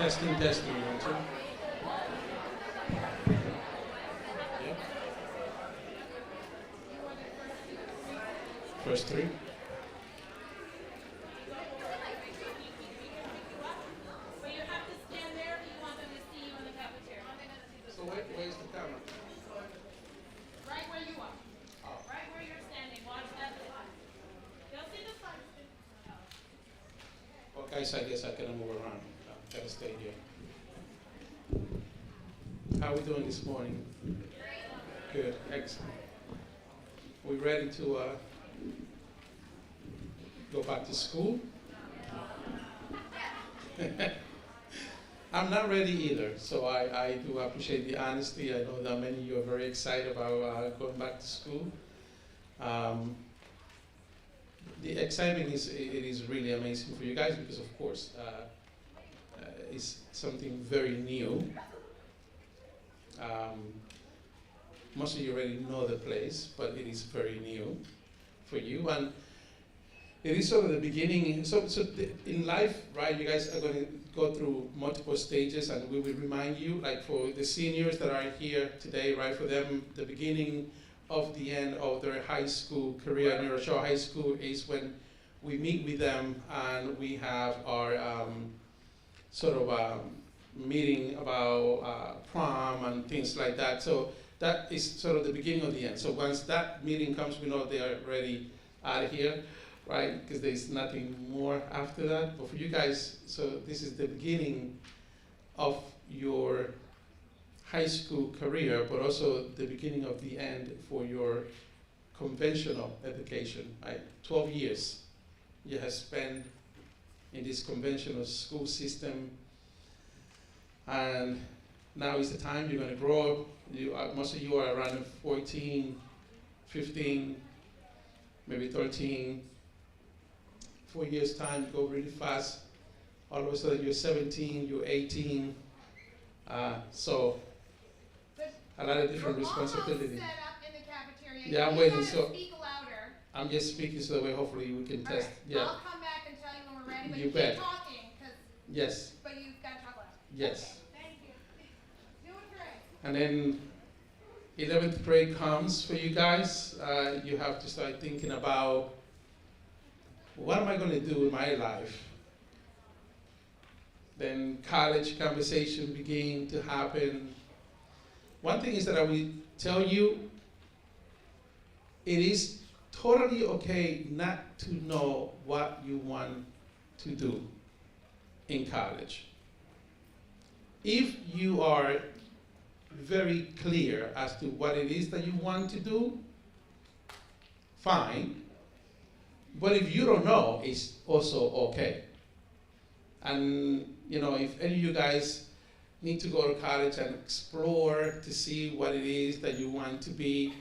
Testing, testing, one, two. Yep. First three. So where's the camera? Right where you are. Right where you're standing. Watch that light. They'll see the sun. Well, guys, I guess I cannot move around. I gotta stay here. How are we doing this morning? Good, excellent. We ready to go back to school? I'm not ready either, so I do appreciate the honesty. I know that many of you are very excited about going back to school. The excitement is really amazing for you guys because, of course, it's something very new. Most of you already know the place, but it is very new for you, and it is sort of the beginning. So in life, right? You guys are going to go through multiple stages, and we will remind you, like for the seniors that are here today, right? For them, the beginning of the end of their high school career, New Rochelle High School, is when we meet with them and we have our meeting about prom and things like that. So that is sort of the beginning of the end. So once that meeting comes, we know they are already out of here, right? Because there's nothing more after that. But for you guys, so this is the beginning of your high school career, but also the beginning of the end for your conventional education, right? 12 years you have spent in this conventional school system, and now is the time you're going to grow up. Most of you are around 14, 15, maybe 13. 4 years time go really fast. All of a sudden you're 17, you're 18. So a lot of different responsibilities. Set up in the cafeteria. Yeah, I'm You waiting, gotta so- speak louder. I'm just speaking so that way hopefully we can All test. right. Yeah. I'll come back and tell you when we're ready, but You you bet. keep talking, Yes. but you've got to talk loud. Yes. Okay, thank you. Doing great. And then 11th grade comes for you guys. You have to start thinking about, what am I going to do with my life? Then college conversation begin to happen. One thing is that I will tell you, it is totally okay not to know what you want to do in college. If you are very clear as to what it is that you want to do, fine. But if you don't know, it's also okay. And if any of you guys need to go to college and explore to see what it is that you want to be,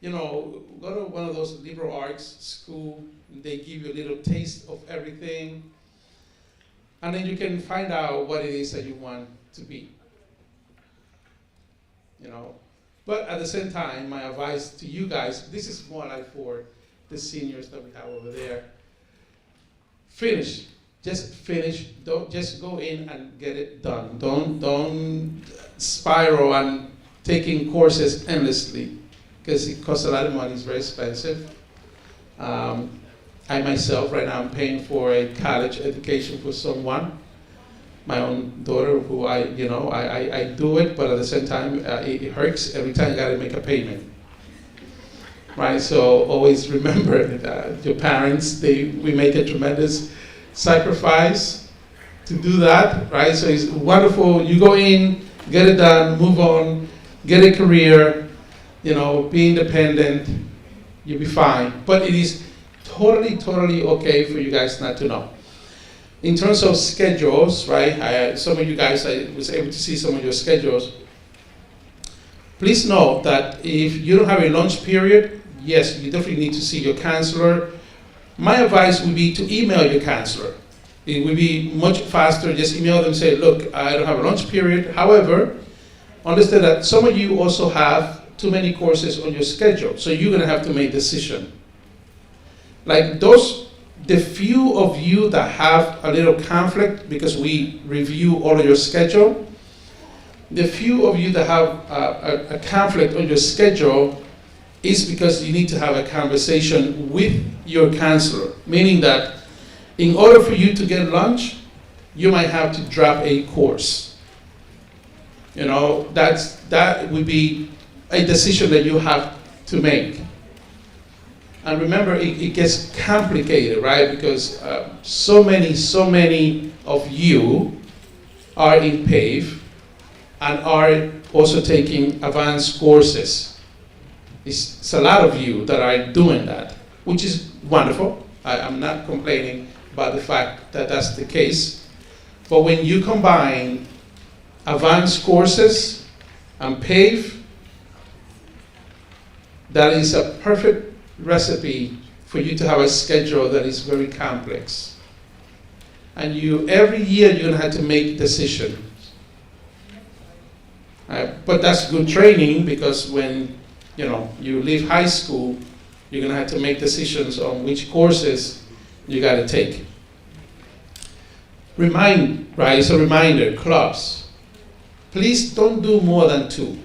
go to one of those liberal arts school. They give you a little taste of everything, and then you can find out what it is that you want to be. But at the same time, my advice to you guys, this is more like for the seniors that we have over there. Finish. Just finish. Don't just go in and get it done. Don't spiral and taking courses endlessly, because it costs a lot of money. It's very expensive. I myself right now I'm paying for a college education for someone, my own daughter, who I do it, but at the same time it hurts every time you got to make a payment. Right, so always remember that your parents, we make a tremendous sacrifice to do that, right? So it's wonderful. You go in, get it done, move on, get a career, be independent, you'll be fine. But it is totally, totally okay for you guys not to know. In terms of schedules, right? Some of you guys, I was able to see some of your schedules. Please know that if you don't have a lunch period, yes, you definitely need to see your counselor. My advice would be to email your counselor. It would be much faster. Just email them and say, look, I don't have a lunch period. However, understand that some of you also have too many courses on your schedule, so you're going to have to make a decision. Like those the few of you that have a little conflict, because we review all of your schedule, the few of you that have a conflict on your schedule is because you need to have a conversation with your counselor, meaning that in order for you to get lunch, you might have to drop a course. You know, that would be a decision that you have to make. And remember, it gets complicated, right? Because so many of you are in PAVE and are also taking advanced courses. It's a lot of you that are doing that, which is wonderful. I'm not complaining about the fact that that's the case. But when you combine advanced courses and PAVE, that is a perfect recipe for you to have a schedule that is very complex. And every year you're going to have to make decisions. But that's good training, because when you leave high school, you're going to have to make decisions on which courses you got to take. It's a reminder, clubs. Please don't do more than 2.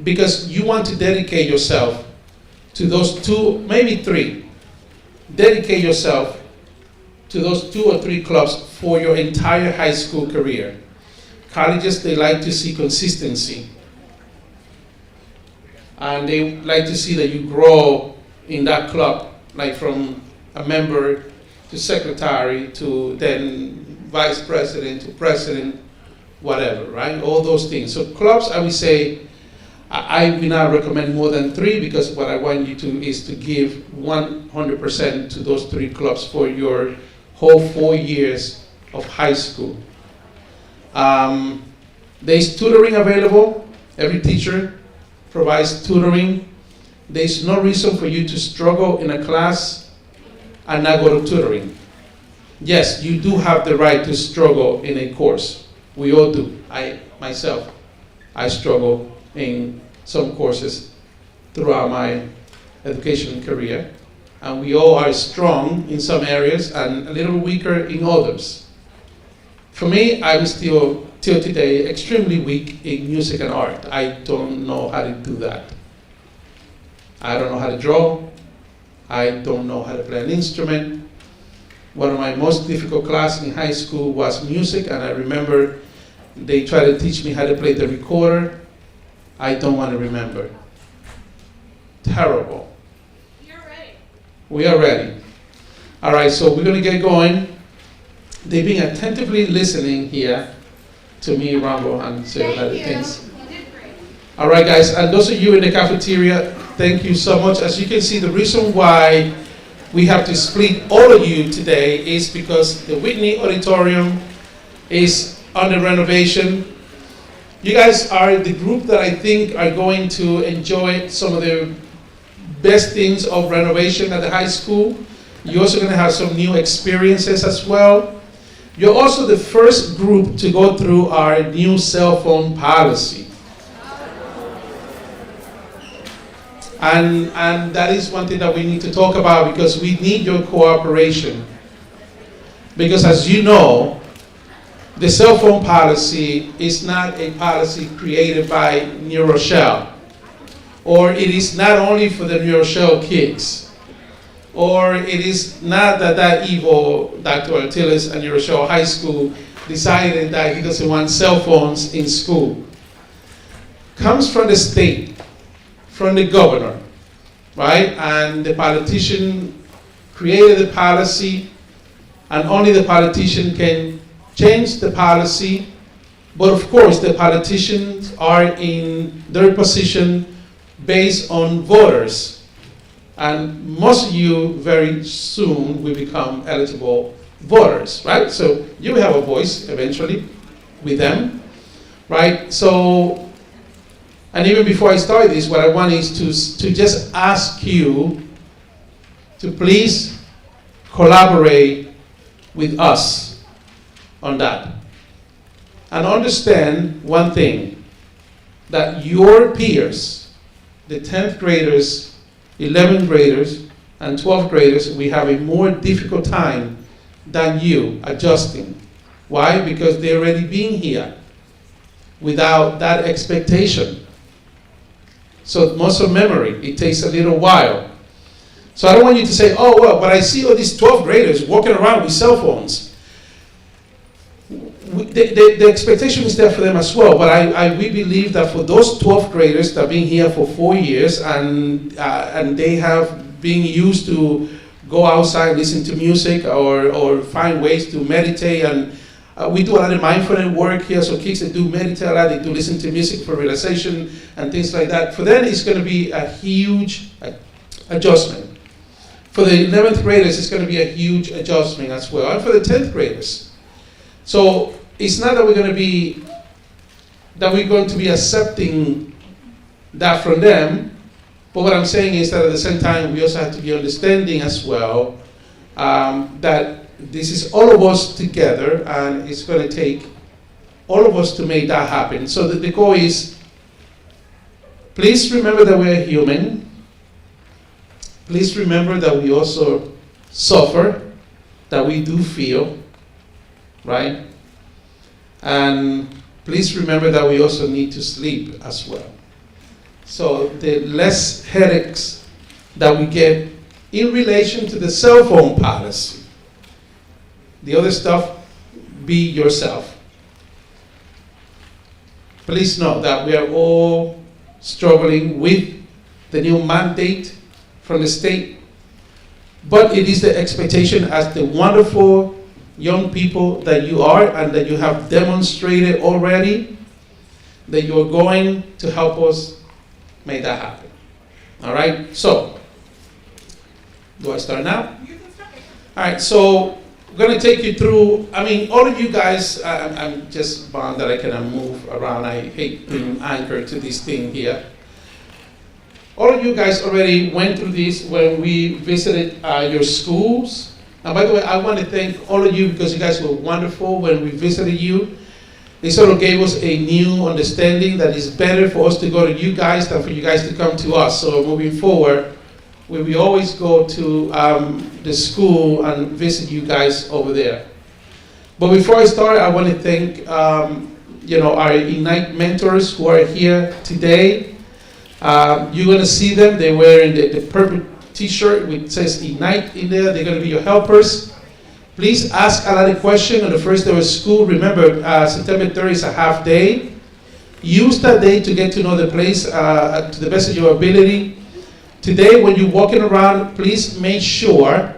Because you want to dedicate yourself to those 2, maybe 3. Dedicate yourself to those 2 or 3 clubs for your entire high school career. Colleges, they like to see consistency. And they like to see that you grow in that club, like from a member to secretary to then vice president to president, whatever, right? All those things. So clubs, I would say, I will not recommend more than 3, because what I want you to is to give 100% to those 3 clubs for your whole 4 years of high school. There's tutoring available. Every teacher provides tutoring. There's no reason for you to struggle in a class and not go to tutoring. Yes, you do have the right to struggle in a course. We all do. I struggle in some courses throughout my education career. And we all are strong in some areas and a little weaker in others. For me, I'm still, till today, extremely weak in music and art. I don't know how to do that. I don't know how to draw. I don't know how to play an instrument. One of my most difficult classes in high school was music, and I remember they tried to teach me how to play the recorder. I don't want to remember. Terrible. You're ready. We are ready. All right, so we're going to get going. They've been attentively listening here to me, Rambo, and say a lot of things. You did great. All right, guys, and those of you in the cafeteria, thank you so much. As you can see, the reason why we have to split all of you today is because the Whitney Auditorium is under renovation. You guys are the group that I think are going to enjoy some of the best things of renovation at the high school. You're also going to have some new experiences as well. You're also the first group to go through our new cell phone policy. And that is one thing that we need to talk about, because we need your cooperation. Because as you know, the cell phone policy is not a policy created by New Rochelle. Or it is not only for the New Rochelle kids. Or it is not that evil Dr. Artiles and New Rochelle High School decided that he doesn't want cell phones in school. Comes from the state, from the governor, right? And the politician created the policy, and only the politician can change the policy. But of course, the politicians are in their position based on voters. And most of you very soon will become eligible voters, right? So you will have a voice eventually with them, right? So, and even before I start this, what I want is to just ask you to please collaborate with us on that. And understand one thing, that your peers, the 10th graders, 11th graders, and 12th graders, we have a more difficult time than you adjusting. Why? Because they're already been here without that expectation. So muscle memory, it takes a little while. So I don't want you to say, oh, well, but I see all these 12th graders walking around with cell phones. The expectation is there for them as well, but we believe that for those 12th graders that have been here for 4 years and they have been used to go outside, listen to music, or find ways to meditate, and we do a lot of mindfulness work here, so kids that do meditate a lot, they do listen to music for relaxation and things like that. For them, it's going to be a huge adjustment. For the 11th graders, it's going to be a huge adjustment as well, and for the 10th graders. So it's not that we're going to be accepting that from them, but what I'm saying is that at the same time, we also have to be understanding as well that this is all of us together, and it's going to take all of us to make that happen. So the goal is, please remember that we're human. Please remember that we also suffer, that we do feel, right? And please remember that we also need to sleep as well. So the less headaches that we get in relation to the cell phone policy. The other stuff, be yourself. Please know that we are all struggling with the new mandate from the state, but it is the expectation as the wonderful young people that you are and that you have demonstrated already that you're going to help us make that happen. All right, so, do I start now? You can start. All right, so I'm going to take you through, all of you guys, I'm just bound that I cannot move around. I hate being anchored to this thing here. All of you guys already went through this when we visited your schools. And by the way, I want to thank all of you because you guys were wonderful when we visited you. It sort of gave us a new understanding that it's better for us to go to you guys than for you guys to come to us. So moving forward, we always go to the school and visit you guys over there. But before I start, I want to thank our Ignite mentors who are here today. You're going to see them. They're wearing the purple t-shirt which says Ignite in there. They're going to be your helpers. Please ask a lot of questions on the first day of school. Remember, September 3rd is a half day. Use that day to get to know the place to the best of your ability. Today, when you're walking around, please make sure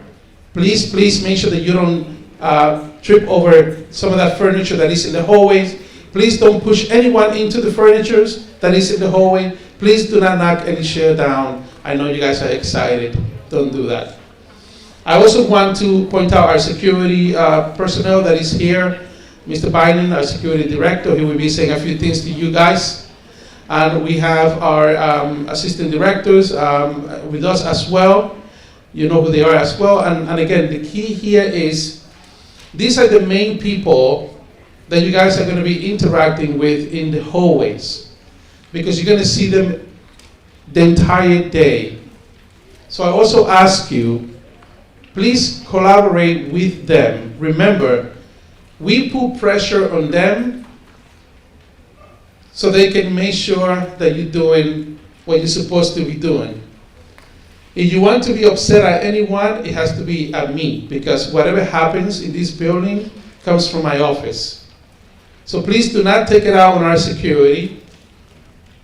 that you don't trip over some of that furniture that is in the hallways. Please don't push anyone into the furniture that is in the hallway. Please do not knock any chair down. I know you guys are excited. Don't do that. I also want to point out our security personnel that is here. Mr. Biden, our security director, he will be saying a few things to you guys. And we have our assistant directors with us as well. You know who they are as well. And again, the key here is these are the main people that you guys are going to be interacting with in the hallways, because you're going to see them the entire day. So I also ask you, please collaborate with them. Remember, we put pressure on them so they can make sure that you're doing what you're supposed to be doing. If you want to be upset at anyone, it has to be at me, because whatever happens in this building comes from my office. So please do not take it out on our security.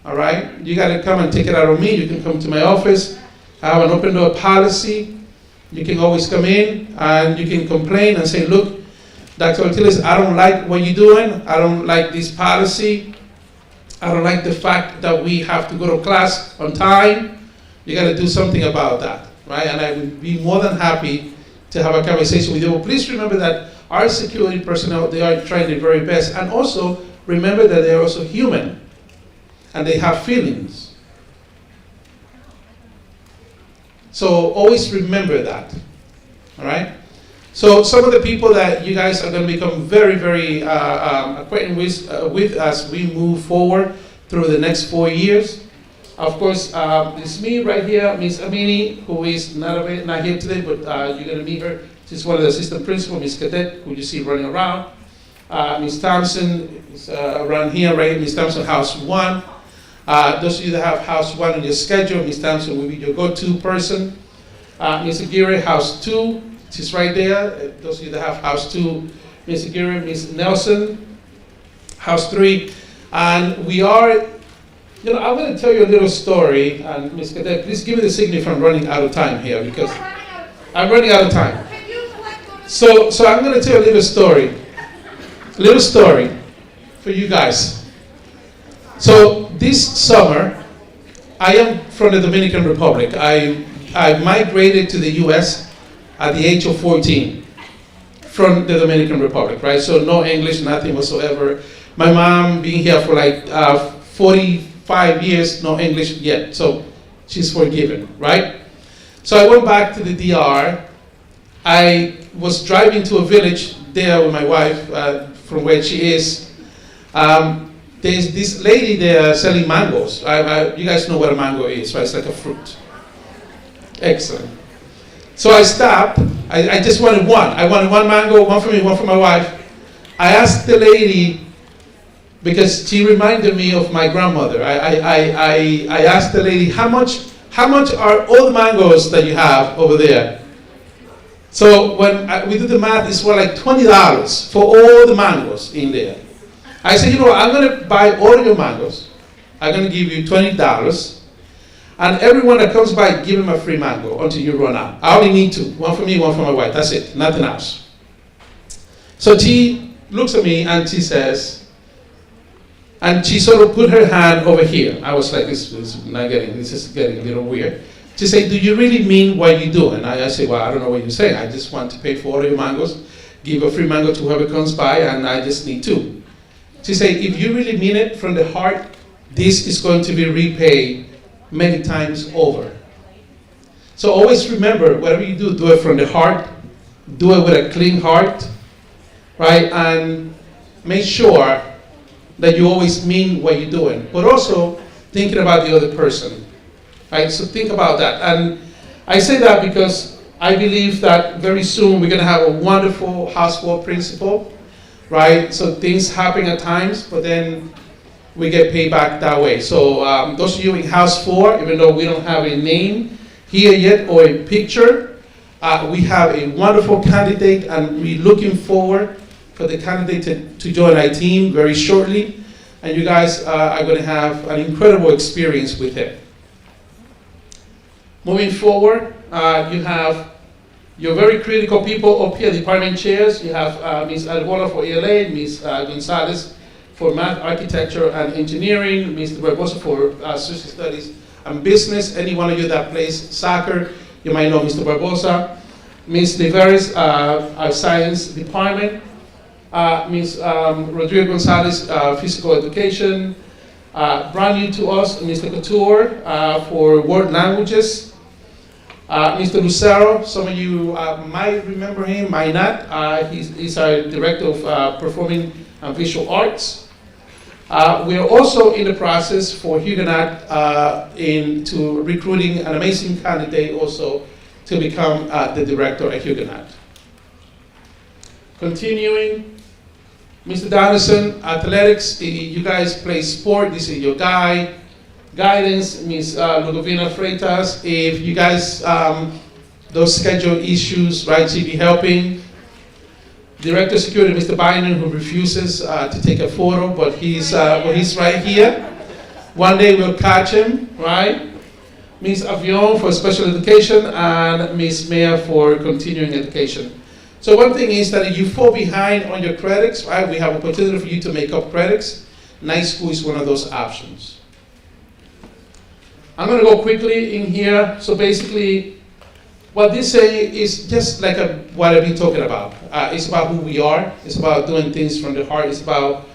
All right? You got to come and take it out on me. You can come to my office. I have an open door policy. You can always come in and you can complain and say, look, Dr. Ortiz, I don't like what you're doing. I don't like this policy. I don't like the fact that we have to go to class on time. You got to do something about that, right? And I would be more than happy to have a conversation with you. But please remember that our security personnel, they are trying their very best. And also, remember that they are also human. And they have feelings. So always remember that, all right? So some of the people that you guys are going to become very, very acquainted with as we move forward through the next 4 years. Of course, it's me right here, Miss Amini, who is not here today, but you're going to meet her. She's one of the assistant principal, Miss Cadet, who you see running around. Miss Thompson is around here, right? Miss Thompson, House 1. Those of you that have House 1 on your schedule, Miss Thompson will be your go-to person. Miss Aguirre, House 2, she's right there. Those of you that have House 2, Miss Aguirre, Miss Nelson, House 3. And we are, I'm going to tell you a little story. And Miss Cadet, please give me the signal if I'm running out of time here, because I'm running out of time. So I'm going to tell you a little story for you guys. So this summer, I am from the Dominican Republic. I migrated to the U.S. at the age of 14 from the Dominican Republic, right? So no English, nothing whatsoever. My mom being here for like 45 years, no English yet, so she's forgiven, right? So I went back to the DR. I was driving to a village there with my wife, from where she is. There's this lady there selling mangoes. You guys know what a mango is, right? It's like a fruit. Excellent. So I stopped. I just wanted one. I wanted one mango, one for me, one for my wife. I asked the lady, because she reminded me of my grandmother. I asked the lady, how much are all the mangoes that you have over there? So when we do the math, it's more like $20 for all the mangoes in there. I said, I'm going to buy all your mangoes. I'm going to give you $20. And everyone that comes by, give him a free mango until you run out. I only need two. One for me, one for my wife. That's it. Nothing else. So she looks at me and she says, and she sort of put her hand over here. I was like, this is getting a little weird. She said, do you really mean what you do? And I said, well, I don't know what you're saying. I just want to pay for all your mangoes, give a free mango to whoever comes by, and I just need two. She said, if you really mean it from the heart, this is going to be repaid many times over. So always remember, whatever you do it from the heart, do it with a clean heart, right? And make sure that you always mean what you're doing, but also thinking about the other person, right? So think about that. And I say that because I believe that very soon we're going to have a wonderful House 4 principal, right? So things happen at times, but then we get paid back that way. So those of you in House 4, even though we don't have a name here yet or a picture, we have a wonderful candidate, and we're looking forward for the candidate to join our team very shortly. And you guys are going to have an incredible experience with him. Moving forward, you have your very critical people up here, department chairs. You have Ms. Albola for ELA, Ms. Gonzalez for Math, Architecture, and Engineering, Mr. Barbosa for Social Studies and Business. Any one of you that plays soccer, you might know Mr. Barbosa. Ms. Niveris, our Science Department. Ms. Rodrigo Gonzalez, Physical Education. Brand new to us, Mr. Couture for World Languages. Mr. Lucero, some of you might remember him, might not. He's our Director of Performing and Visual Arts. We are also in the process for Huguenot into recruiting an amazing candidate also to become the Director at Huguenot. Continuing, Mr. Donaldson, athletics, you guys play sport, this is your guy. Guidance, Ms. Lugovina Freitas, if you guys, those schedule issues, right, she'll be helping. Director of Security, Mr. Biden, who refuses to take a photo, but he's right here. One day we'll catch him, right? Ms. Avion for Special Education, and Ms. Maya for Continuing Education. So one thing is that if you fall behind on your credits, right, we have opportunity for you to make up credits. Night school is one of those options. I'm going to go quickly in here. So basically, what this say is just like what I've been talking about. It's about who we are. It's about doing things from the heart. It's about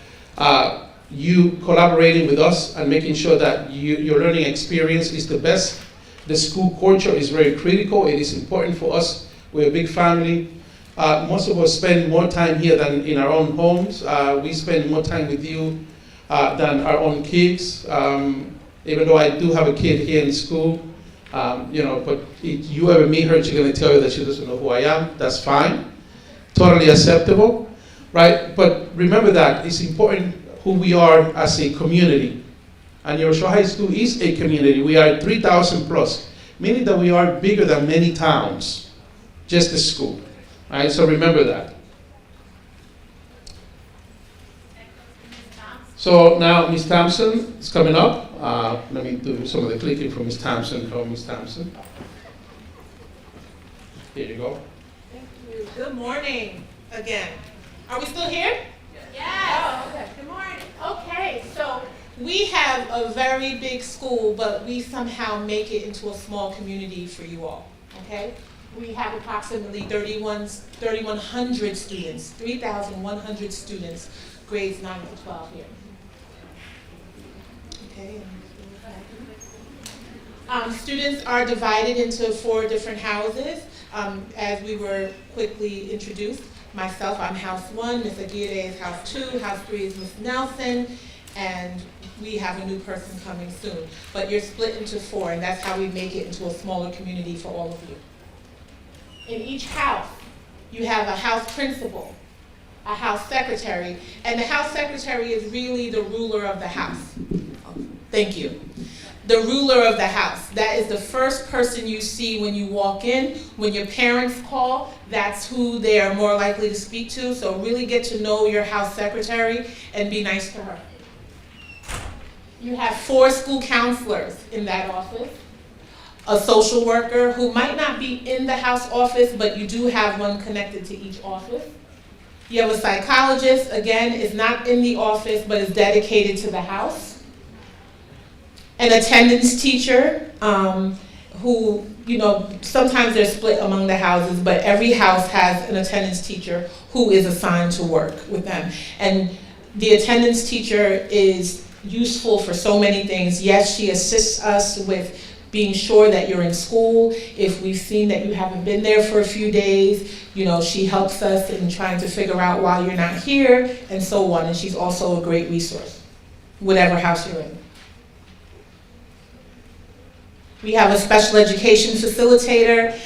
you collaborating with us and making sure that your learning experience is the best. The school culture is very critical. It is important for us. We're a big family. Most of us spend more time here than in our own homes. We spend more time with you than our own kids. even though I do have a kid here in school, but if you ever meet her, she's going to tell you that she doesn't know who I am. That's fine. Totally acceptable, right? But remember that it's important who we are as a community. And New Rochelle High School is a community. We are 3,000 plus, meaning that we are bigger than many towns, just the school, right? So remember that. So now Ms. Thompson is coming up. Let me do some of the clicking for Ms. Thompson. Oh, Ms. Thompson. Here you go. Thank you. Good morning again. Are we still here? Yes. Oh, okay. Good morning. Okay, so we have a very big school, but we somehow make it into a small community for you all, okay? We have approximately 3,100 students, 3,100 students, grades 9 to 12 here. Okay. Students are divided into 4 different houses. As we were quickly introduced, myself, I'm house 1, Ms. Aguirre is house 2, house 3 is Ms. Nelson, and we have a new person coming soon. But you're split into 4, and that's how we make it into a smaller community for all of you. In each house, you have a house principal, a house secretary, and the house secretary is really the ruler of the house. Thank you. The ruler of the house. That is the first person you see when you walk in. When your parents call, that's who they are more likely to speak to. So really get to know your house secretary and be nice to her. You have 4 school counselors in that office. A social worker who might not be in the house office, but you do have one connected to each office. You have a psychologist, again, is not in the office, but is dedicated to the house. An attendance teacher, who, sometimes they're split among the houses, but every house has an attendance teacher who is assigned to work with them. And the attendance teacher is useful for so many things. Yes, she assists us with being sure that you're in school. If we've seen that you haven't been there for a few days, she helps us in trying to figure out why you're not here, and so on. And she's also a great resource, whatever house you're in. We have a special education facilitator.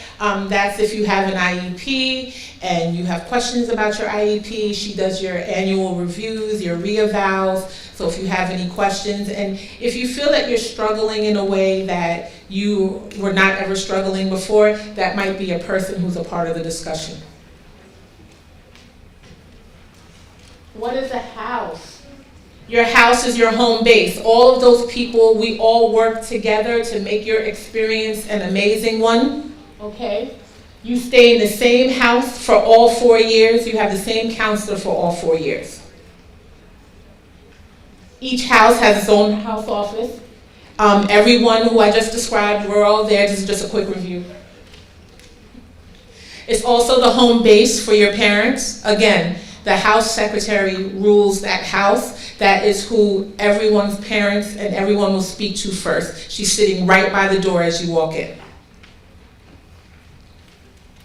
That's if you have an IEP and you have questions about your IEP. She does your annual reviews, your re-evals. So if you have any questions, and if you feel that you're struggling in a way that you were not ever struggling before, that might be a person who's a part of the discussion. What is a house? Your house is your home base. All of those people, we all work together to make your experience an amazing one, okay? You stay in the same house for all 4 years. You have the same counselor for all 4 years. Each house has its own house office. Everyone who I just described, we're all there. This is just a quick review. It's also the home base for your parents. Again, the house secretary rules that house. That is who everyone's parents and everyone will speak to first. She's sitting right by the door as you walk in.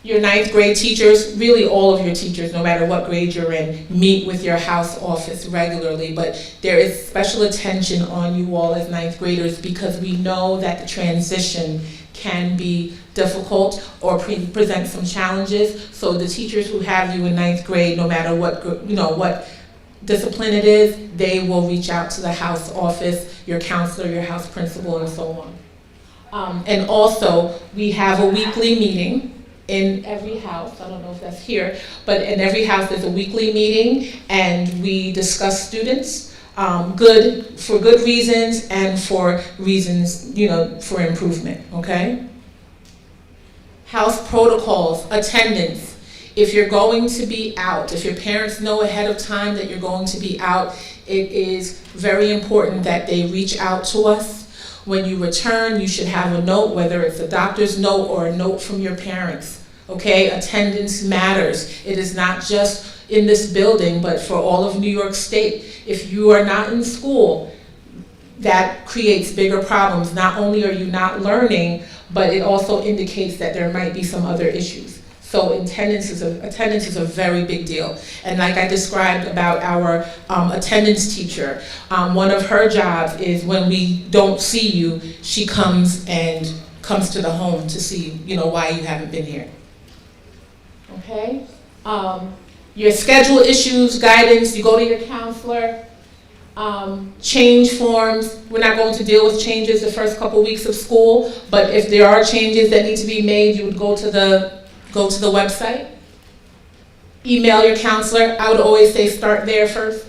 Your 9th grade teachers, really all of your teachers, no matter what grade you're in, meet with your house office regularly, but there is special attention on you all as 9th graders because we know that the transition can be difficult or present some challenges. So the teachers who have you in 9th grade, no matter what discipline it is, they will reach out to the house office, your counselor, your house principal, and so on. And also, we have a weekly meeting in every house. I don't know if that's here, but in every house there's a weekly meeting, and we discuss students, for good reasons and for reasons, for improvement, okay? House protocols, attendance. If you're going to be out, if your parents know ahead of time that you're going to be out, it is very important that they reach out to us. When you return, you should have a note, whether it's a doctor's note or a note from your parents, okay? Attendance matters. It is not just in this building, but for all of New York State. If you are not in school, that creates bigger problems. Not only are you not learning, but it also indicates that there might be some other issues. So attendance is a very big deal. And like I described about our attendance teacher, one of her jobs is when we don't see you, she comes to the home to see, why you haven't been here. Okay? Your schedule issues, guidance, you go to your counselor. Change forms, we're not going to deal with changes the first couple weeks of school, but if there are changes that need to be made, you would go to the website. Email your counselor. I would always say start there first.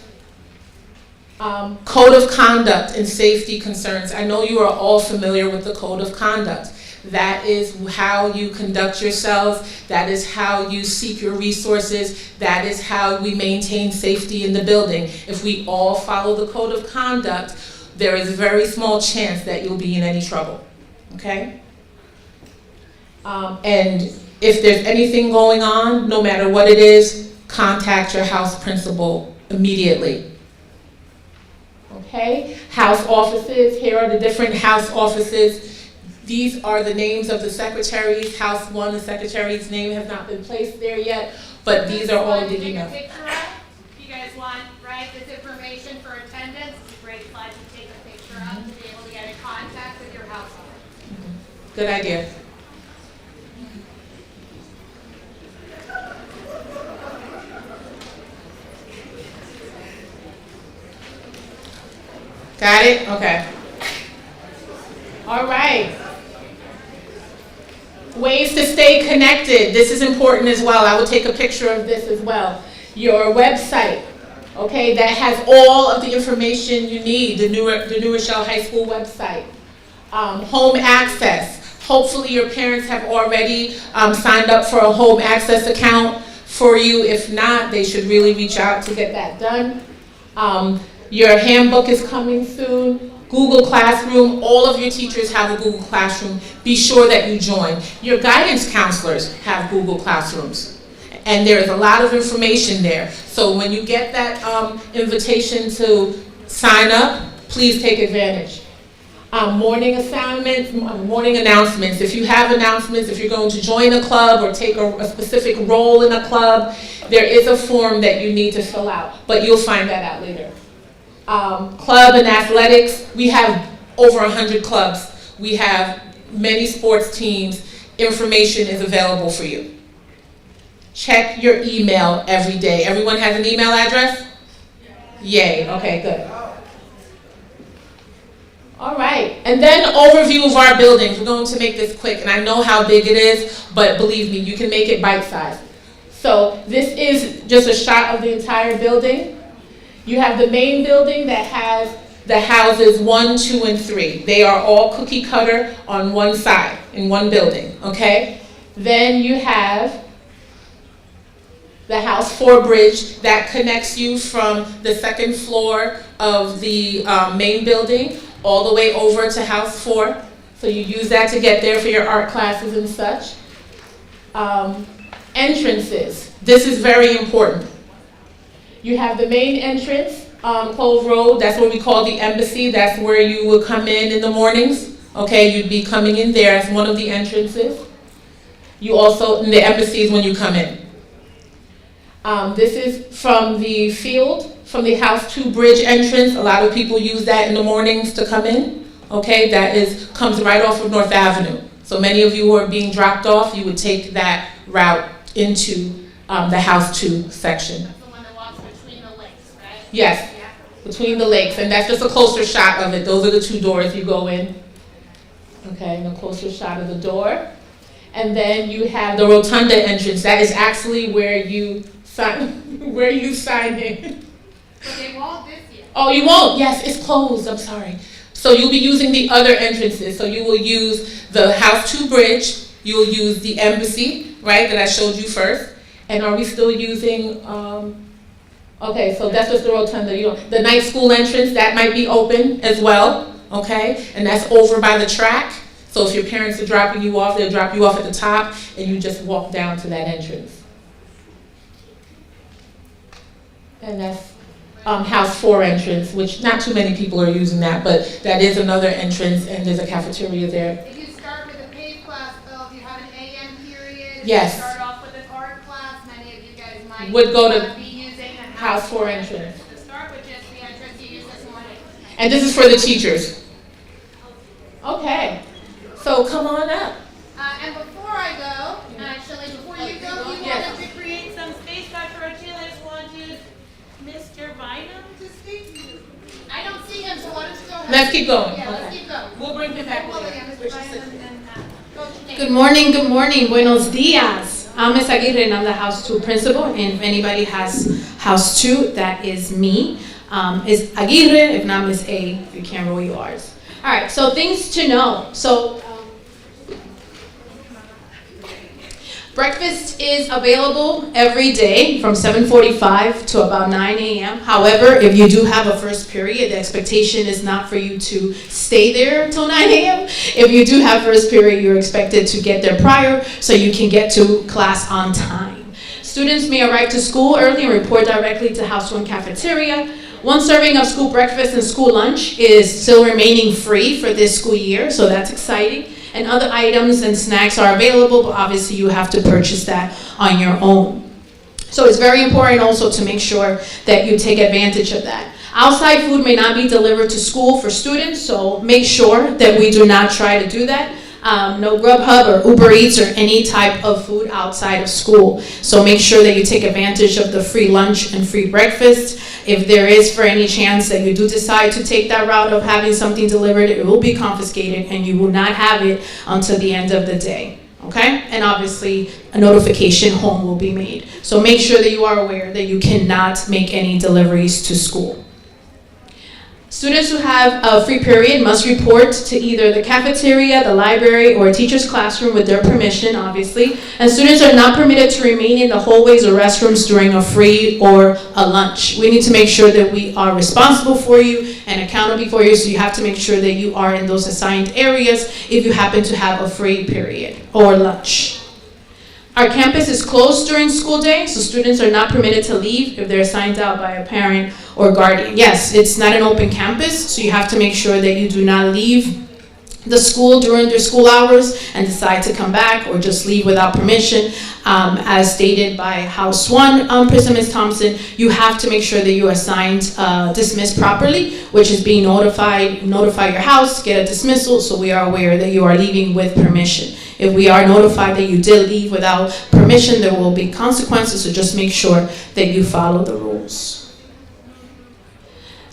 Code of conduct and safety concerns. I know you are all familiar with the code of conduct. That is how you conduct yourselves. That is how you seek your resources. That is how we maintain safety in the building. If we all follow the code of conduct, there is a very small chance that you'll be in any trouble. Okay? And if there's anything going on, no matter what it is, contact your house principal immediately. Okay? House offices. Here are the different house offices. These are the names of the secretaries. House 1, the secretary's name has not been placed there yet, but these are all the emails. If you guys want, this information for attendance, it's a great slide to take a picture of to be able to get in contact with your household. Good idea. Got it? Okay. All right. Ways to stay connected. This is important as well. I will take a picture of this as well. Your website, okay, that has all of the information you need, the New Rochelle High School website. Home access. Hopefully your parents have already signed up for a home access account for you. If not, they should really reach out to get that done. Your handbook is coming soon. Google Classroom, all of your teachers have a Google Classroom. Be sure that you join. Your guidance counselors have Google Classrooms. And there is a lot of information there. So when you get that invitation to sign up, please take advantage. Morning assignments, morning announcements. If you have announcements, if you're going to join a club or take a specific role in a club, there is a form that you need to fill out, but you'll find that out later. Club and athletics, we have over 100 clubs. We have many sports teams. Information is available for you. Check your email every day. Everyone has an email address? Yay, okay, good. All right, and then overview of our buildings. We're going to make this quick, and I know how big it is, but believe me, you can make it bite-sized. So this is just a shot of the entire building. You have the main building that has the houses 1, 2, and 3. They are all cookie cutter on one side in one building, okay? Then you have the House 4 bridge that connects you from the second floor of the main building all the way over to House 4. So you use that to get there for your art classes and such. Entrances. This is very important. You have the main entrance, Clove Road. That's what we call the embassy. That's where you will come in the mornings. Okay, you'd be coming in there as one of the entrances. You also, in the embassy is when you come in. This is from the field, from the House 2 bridge entrance. A lot of people use that in the mornings to come in. Okay, that comes right off of North Avenue. So many of you who are being dropped off, you would take that route into the House 2 section. Yes, between the lakes, and that's just a closer shot of it. Those are the 2 doors you go in. Okay, and a closer shot of the door. And then you have the rotunda entrance. That is actually where you sign in. But they won't this year. Oh, you won't? Yes, it's closed. I'm sorry. So you'll be using the other entrances. So you will use the House 2 bridge. You'll use the embassy, right, that I showed you first. And are we still using... Okay, so that's just the rotunda. The night school entrance, that might be open as well, okay? And that's over by the track. So if your parents are dropping you off, they'll drop you off at the top, and you just walk down to that entrance. And that's House 4 entrance, which not too many people are using that, but that is another entrance, and there's a cafeteria there. If you start with a paid class, though, if you have an AM period, yes. start off with would go to be using the House 4 entrance. To start with just the entrance you used this morning. And this is for the teachers. Okay. So come on up. And before I go, actually, before you go, you Yes. wanted to create some space. Dr. Archuleta wanted Mr. Bynum to speak. I don't see him, so why don't you go ahead? Let's keep going. Yeah, let's Okay. keep going. We'll bring him back Well, later. yeah, Mr. Bynum and Coach Nate. Good morning, good morning. Buenos dias. I'm Ms. Aguirre and I'm the House 2 principal. And if anybody has House 2, that is me. It's Aguirre, if not Ms. A, if you can't roll yours. All right, so things to know. So breakfast is available every day from 7:45 to about 9 a.m. However, if you do have a first period, the expectation is not for you to stay there until 9 a.m. If you do have first period, you're expected to get there prior so you can get to class on time. Students may arrive to school early and report directly to House 1 cafeteria. One serving of school breakfast and school lunch is still remaining free for this school year, so that's exciting. And other items and snacks are available, but obviously you have to purchase that on your own. So it's very important also to make sure that you take advantage of that. Outside food may not be delivered to school for students, so make sure that we do not try to do that. No Grubhub or Uber Eats or any type of food outside of school. So make sure that you take advantage of the free lunch and free breakfast. If there is for any chance that you do decide to take that route of having something delivered, it will be confiscated and you will not have it until the end of the day. Okay? And obviously a notification home will be made. So make sure that you are aware that you cannot make any deliveries to school. Students who have a free period must report to either the cafeteria, the library, or a teacher's classroom with their permission, obviously. And students are not permitted to remain in the hallways or restrooms during a free or a lunch. We need to make sure that we are responsible for you and accountable for you, so you have to make sure that you are in those assigned areas if you happen to have a free period or lunch. Our campus is closed during school day, so students are not permitted to leave if they're assigned out by a parent or guardian. Yes, it's not an open campus, so you have to make sure that you do not leave the school during their school hours and decide to come back or just leave without permission. As stated by House 1, President Ms. Thompson, you have to make sure that you are assigned dismissed properly, which is being notify your house, get a dismissal, so we are aware that you are leaving with permission. If we are notified that you did leave without permission, there will be consequences, so just make sure that you follow the rules.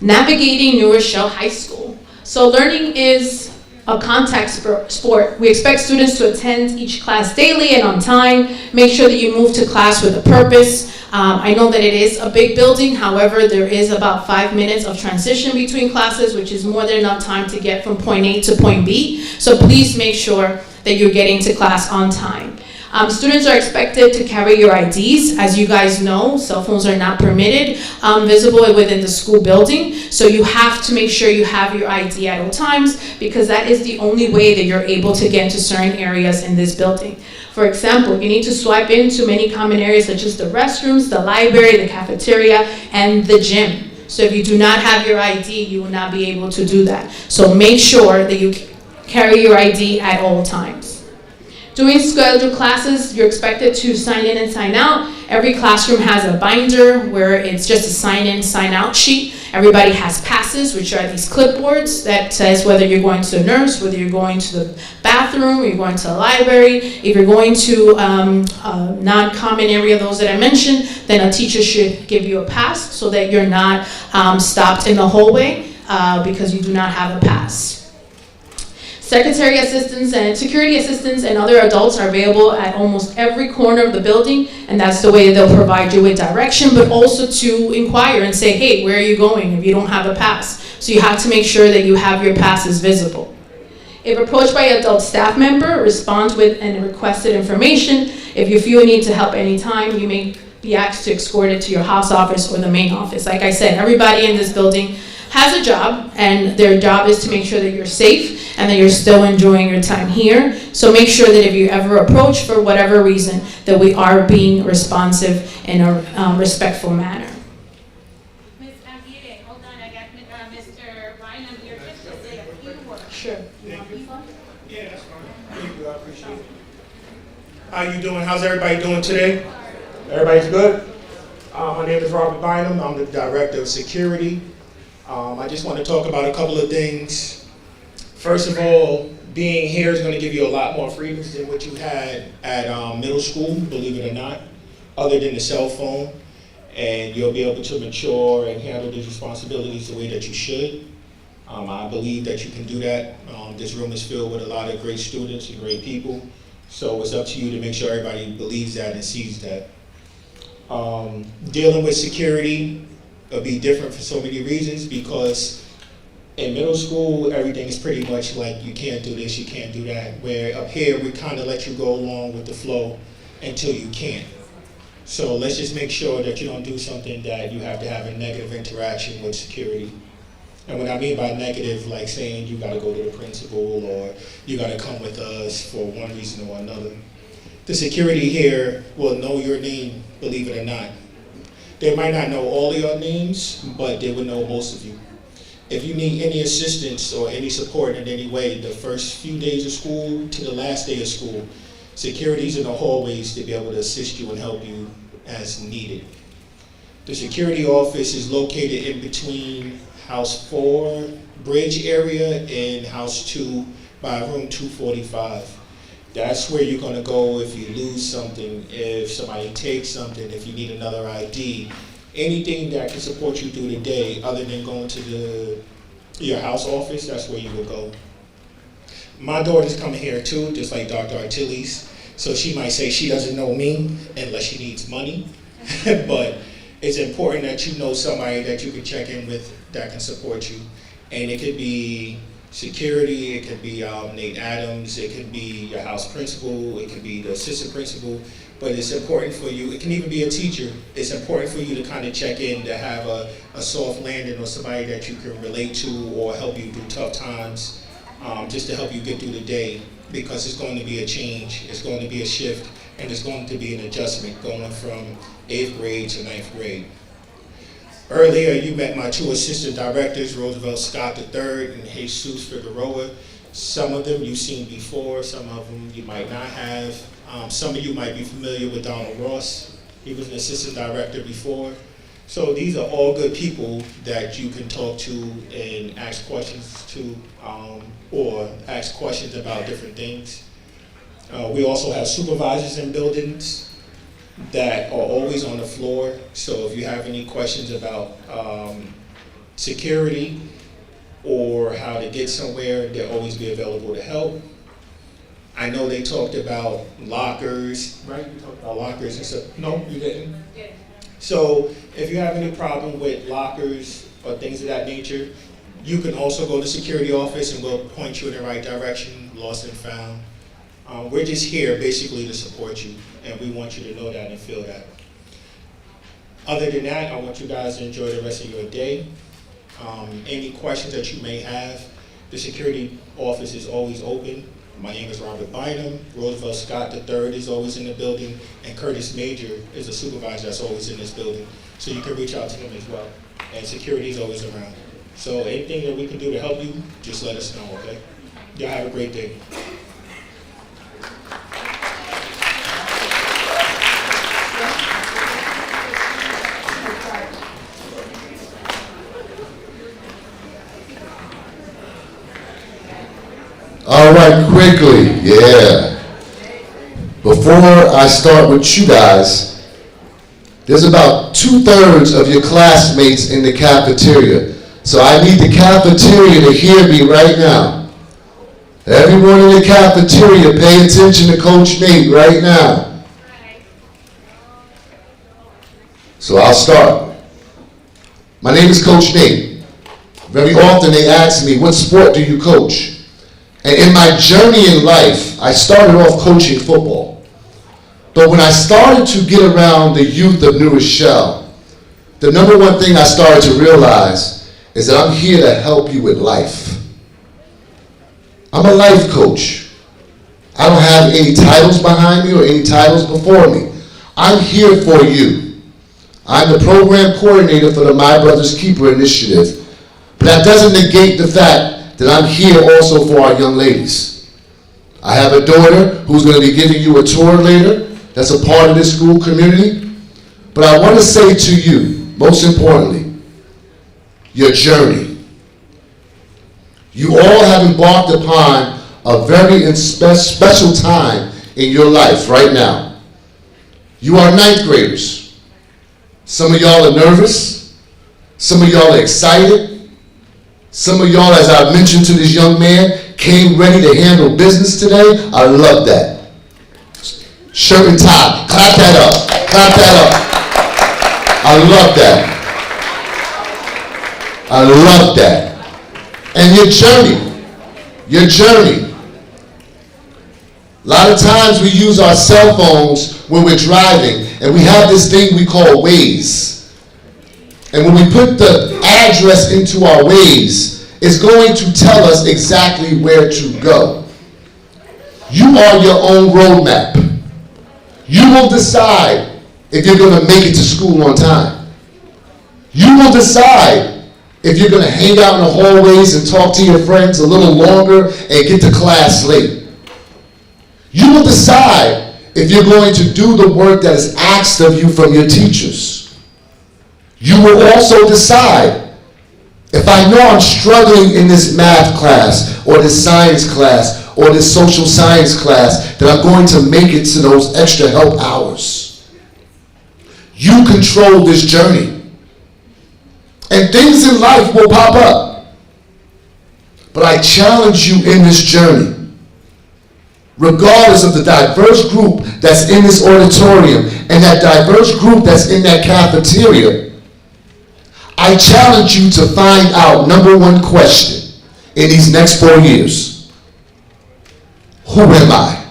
Navigating New Rochelle High School. So learning is a contact sport. We expect students to attend each class daily and on time. Make sure that you move to class with a purpose. I know that it is a big building, however, there is about 5 minutes of transition between classes, which is more than enough time to get from point A to point B. So please make sure that you're getting to class on time. Students are expected to carry your IDs. As you guys know, cell phones are not permitted visible within the school building. So you have to make sure you have your ID at all times, because that is the only way that you're able to get into certain areas in this building. For example, you need to swipe into many common areas such as the restrooms, the library, the cafeteria, and the gym. So if you do not have your ID, you will not be able to do that. So make sure that you carry your ID at all times. During scheduled classes, you're expected to sign in and sign out. Every classroom has a binder where it's just a sign in, sign out sheet. Everybody has passes, which are these clipboards that says whether you're going to a nurse, whether you're going to the bathroom, or you're going to the library. If you're going to a non-common area, those that I mentioned, then a teacher should give you a pass so that you're not stopped in the hallway because you do not have a pass. Secretary assistants and security assistants and other adults are available at almost every corner of the building, and that's the way they'll provide you with direction, but also to inquire and say, hey, where are you going if you don't have a pass? So you have to make sure that you have your passes visible. If approached by an adult staff member, respond with any requested information. If you feel you need to help anytime, you may be asked to escort it to your house office or the main office. Like I said, everybody in this building has a job, and their job is to make sure that you're safe and that you're still enjoying your time here. So make sure that if you ever approach for whatever reason, that we are being responsive in a respectful manner. Ms. Aguirre, hold on, I got Mr. Bynum here just to say a few words. Sure. Yeah, that's fine. Thank you, I appreciate it. How you doing? How's everybody doing today? Everybody's good? My name is Robert Bynum. I'm the Director of Security. I just want to talk about a couple of things. First of all, being here is going to give you a lot more freedoms than what you had at middle school, believe it or not, other than the cell phone. And you'll be able to mature and handle these responsibilities the way that you should. I believe that you can do that. This room is filled with a lot of great students and great people. So it's up to you to make sure everybody believes that and sees that. Dealing with security will be different for so many reasons, because in middle school, everything is pretty much like you can't do this, you can't do that. Where up here, we kind of let you go along with the flow until you can't. So let's just make sure that you don't do something that you have to have a negative interaction with security. And what I mean by negative, like saying you gotta go to the principal or you gotta come with us for one reason or another. The security here will know your name, believe it or not. They might not know all of your names, but they will know most of you. If you need any assistance or any support in any way, the first few days of school to the last day of school, security's in the hallways to be able to assist you and help you as needed. The security office is located in between House 4 bridge area and House 2 by room 245. That's where you're gonna go if you lose something, if somebody takes something, if you need another ID, anything that can support you through the day other than going to your house office, that's where you will go. My daughter's coming here too, just like Dr. Artiles. So she might say she doesn't know me unless she needs money. But it's important that you know somebody that you can check in with that can support you. And it could be security, it could be Nate Adams, it could be your house principal, it could be the assistant principal. But it's important for you, it can even be a teacher. It's important for you to kind of check in, to have a soft landing or somebody that you can relate to or help you through tough times. Just to help you get through the day, because it's going to be a change, it's going to be a shift, and it's going to be an adjustment going from 8th grade to 9th grade. Earlier, you met my two assistant directors, Roosevelt Scott III and Jesus Figueroa. Some of them you've seen before, some of them you might not have. Some of you might be familiar with Donald Ross. He was an assistant director before. So these are all good people that you can talk to and ask questions to, or ask questions about different things. We also have supervisors in buildings that are always on the floor. So if you have any questions about security or how to get somewhere, they'll always be available to help. I know they talked about lockers, right? You talked about lockers and stuff. No, you didn't? Yeah. So if you have any problem with lockers or things of that nature, you can also go to the security office and we'll point you in the right direction, lost and found. We're just here basically to support you, and we want you to know that and feel that. Other than that, I want you guys to enjoy the rest of your day. Any questions that you may have, the security office is always open. My name is Robert Bynum. Roosevelt Scott III is always in the building, and Curtis Major is a supervisor that's always in this building. So you can reach out to him as well. And security is always around. So anything that we can do to help you, just let us know, okay? Y'all have a great day. All right, quickly, yeah. Before I start with you guys, there's about 2/3 of your classmates in the cafeteria. So I need the cafeteria to hear me right now. Everyone in the cafeteria, pay attention to Coach Nate right now. So I'll start. My name is Coach Nate. Very often they ask me, what sport do you coach? And in my journey in life, I started off coaching football. But when I started to get around the youth of New Rochelle, the number one thing I started to realize is that I'm here to help you with life. I'm a life coach. I don't have any titles behind me or any titles before me. I'm here for you. I'm the program coordinator for the My Brother's Keeper initiative. But that doesn't negate the fact that I'm here also for our young ladies. I have a daughter who's going to be giving you a tour later. That's a part of this school community. But I want to say to you, most importantly, your journey. You all have embarked upon a very special time in your life right now. You are ninth graders. Some of y'all are nervous. Some of y'all are excited. Some of y'all, as I mentioned to this young man, came ready to handle business today. I love that. Shirt and tie. Clap that up. Clap that up. I love that. I love that. And your journey. A lot of times we use our cell phones when we're driving, and we have this thing we call Waze. And when we put the address into our Waze, it's going to tell us exactly where to go. You are your own roadmap. You will decide if you're going to make it to school on time. You will decide if you're going to hang out in the hallways and talk to your friends a little longer and get to class late. You will decide if you're going to do the work that is asked of you from your teachers. You will also decide if I know I'm struggling in this math class or this science class or this social science class, that I'm going to make it to those extra help hours. You control this journey. And things in life will pop up. But I challenge you in this journey, regardless of the diverse group that's in this auditorium and that diverse group that's in that cafeteria, I challenge you to find out, number one question in these next 4 years. Who am I?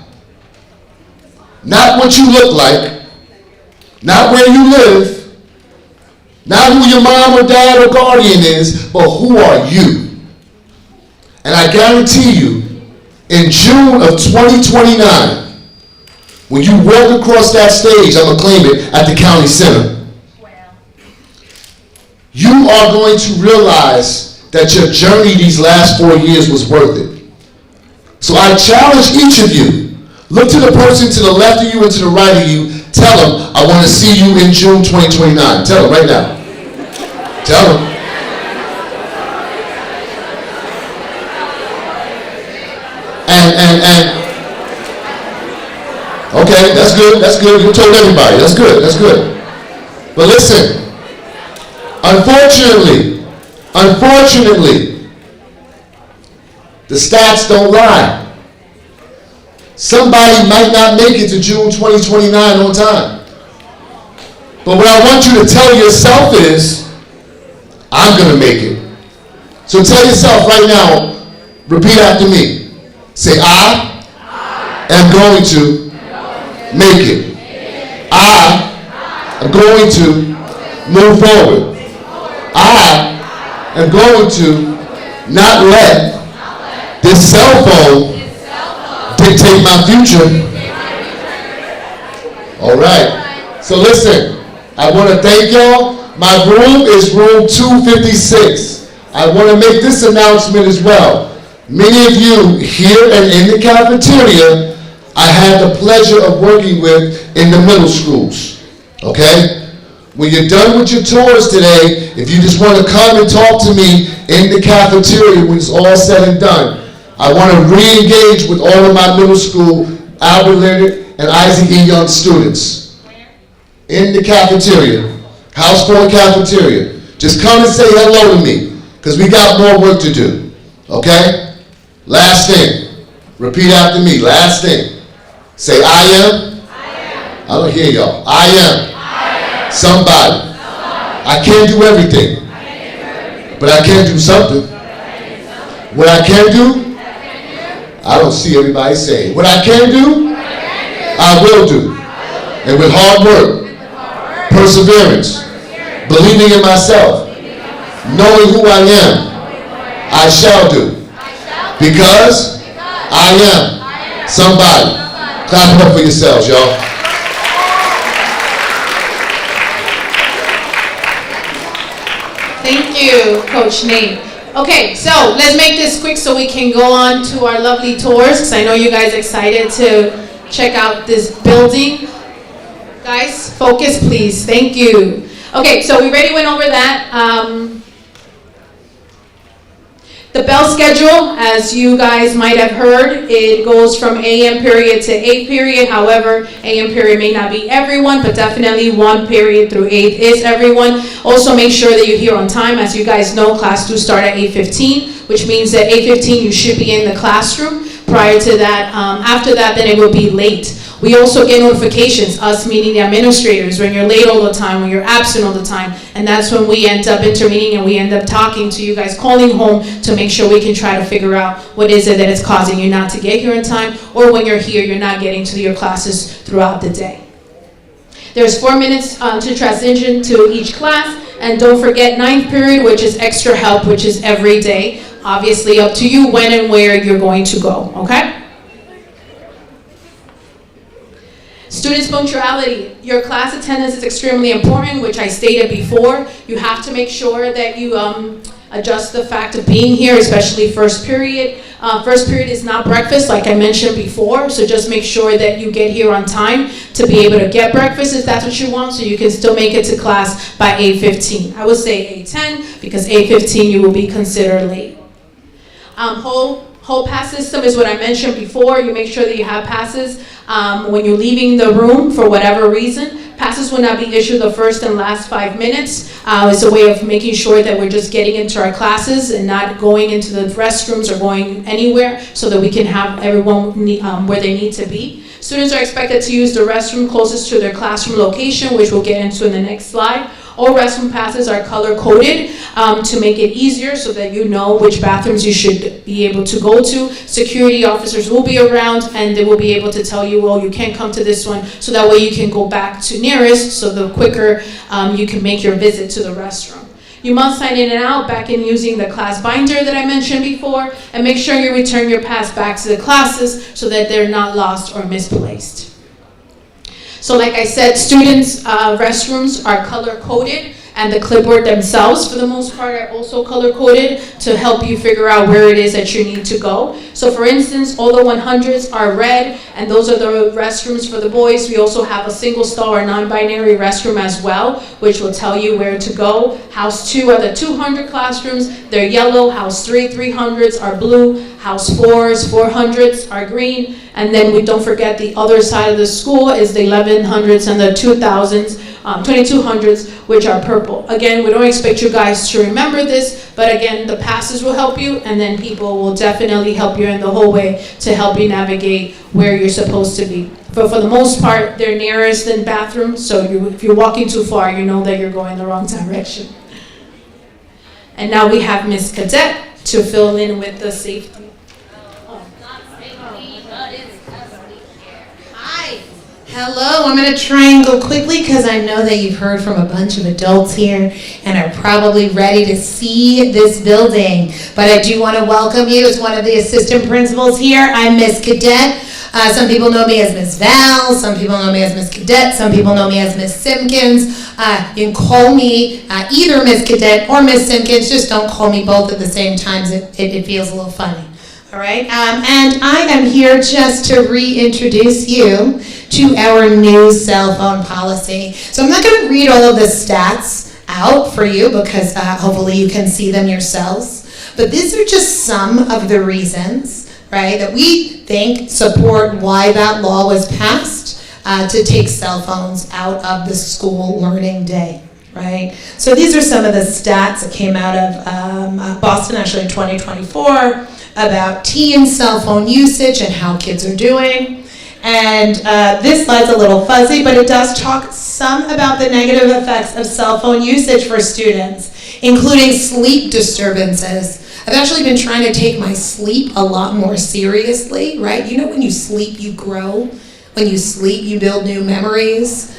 Not what you look like, not where you live, not who your mom or dad or guardian is, but who are you? And I guarantee you, in June of 2029, when you walk across that stage, I'm going to claim it, at the county center, you are going to realize that your journey these last 4 years was worth it. So I challenge each of you, look to the person to the left of you and to the right of you, tell them, I want to see you in June 2029. Tell them right now. Tell them. And okay, that's good. You told everybody, that's good. But listen, unfortunately, the stats don't lie. Somebody might not make it to June 2029 on time. But what I want you to tell yourself is, I'm going to make it. So tell yourself right now, repeat after me. Say, I am going to make it. I am going to move forward. I am going to not let this cell phone dictate my future. All right. So listen, I want to thank y'all. My room is room 256. I want to make this announcement as well. Many of you here and in the cafeteria, I had the pleasure of working with in the middle schools. Okay? When you're done with your tours today, if you just want to come and talk to me in the cafeteria when it's all said and done, I want to re-engage with all of my middle school, Albert Leonard, and Isaac E. Young students. Where? In the cafeteria. House 4 cafeteria. Just come and say hello to me, because we got more work to do. Okay? Last thing. Repeat after me. Last thing. Say, I am. I don't hear y'all. I am. Somebody. I can't do everything. But I can do something. What I can do, I don't see everybody saying. What I can do, I will do. And with hard work, perseverance, believing in myself, knowing who I am, I shall do. Because I am somebody. Clap it up for yourselves, y'all. Thank you, Coach Nate. Okay, so let's make this quick so we can go on to our lovely tours, because I know you guys are excited to check out this building. Guys, focus please, thank you. Okay, so we already went over that. The bell schedule, as you guys might have heard, it goes from AM period to 8 period. However, AM period may not be everyone, but definitely 1 period through 8 is everyone. Also make sure that you're here on time. As you guys know, class do start at 8:15, which means that 8:15 you should be in the classroom. Prior to that, after that, then it will be late. We also get notifications, us meaning the administrators, when you're late all the time, when you're absent all the time, and that's when we end up intervening and we end up talking to you guys, calling home to make sure we can try to figure out what is it that is causing you not to get here in time, or when you're here, you're not getting to your classes throughout the day. There's 4 minutes to transition to each class, and don't forget 9th period, which is extra help, which is every day. Obviously up to you when and where you're going to go, okay? Students' punctuality. Your class attendance is extremely important, which I stated before. You have to make sure that you adjust the fact of being here, especially first period. First period is not breakfast, like I mentioned before, so just make sure that you get here on time to be able to get breakfast if that's what you want, so you can still make it to class by 8:15. I would say 8:10, because 8:15 you will be considered late. Whole pass system is what I mentioned before. You make sure that you have passes when you're leaving the room for whatever reason. Passes will not be issued the first and last 5 minutes. It's a way of making sure that we're just getting into our classes and not going into the restrooms or going anywhere, so that we can have everyone where they need to be. Students are expected to use the restroom closest to their classroom location, which we'll get into in the next slide. All restroom passes are color-coded to make it easier, so that you know which bathrooms you should be able to go to. Security officers will be around, and they will be able to tell you, well, you can't come to this one, so that way you can go back to nearest, so the quicker you can make your visit to the restroom. You must sign in and out back in using the class binder that I mentioned before, and make sure you return your pass back to the classes so that they're not lost or misplaced. So like I said, students' restrooms are color-coded, and the clipboard themselves, for the most part, are also color-coded to help you figure out where it is that you need to go. So for instance, all the 100s are red, and those are the restrooms for the boys. We also have a single-stall or non-binary restroom as well, which will tell you where to go. House 2 are the 200 classrooms. They're yellow. House 3, 300s are blue. House 4s, 400s are green. And then we don't forget the other side of the school is the 1100s and the 2000s, 2200s, which are purple. Again, we don't expect you guys to remember this, but again, the passes will help you, and then people will definitely help you in the whole way to help you navigate where you're supposed to be. But for the most part, they're nearest in bathrooms, so if you're walking too far, you know that you're going the wrong direction. And now we have Ms. Cadet to fill in with the safety. Hello, I'm going to try and go quickly because I know that you've heard from a bunch of adults here and are probably ready to see this building. But I do want to welcome you as one of the assistant principals here. I'm Miss Cadet. Some people know me as Miss Val, some people know me as Miss Cadet, some people know me as Miss Simpkins. You can call me either Miss Cadet or Miss Simpkins, just don't call me both at the same time. It feels a little funny. All right, and I am here just to reintroduce you to our new cell phone policy. So I'm not going to read all of the stats out for you because hopefully you can see them yourselves. But these are just some of the reasons, right, that we think support why that law was passed to take cell phones out of the school learning day. Right? So these are some of the stats that came out of Boston actually in 2024 about teen cell phone usage and how kids are doing. And this slide's a little fuzzy, but it does talk some about the negative effects of cell phone usage for students, including sleep disturbances. I've actually been trying to take my sleep a lot more seriously, right? You know, when you sleep, you grow. When you sleep, you build new memories.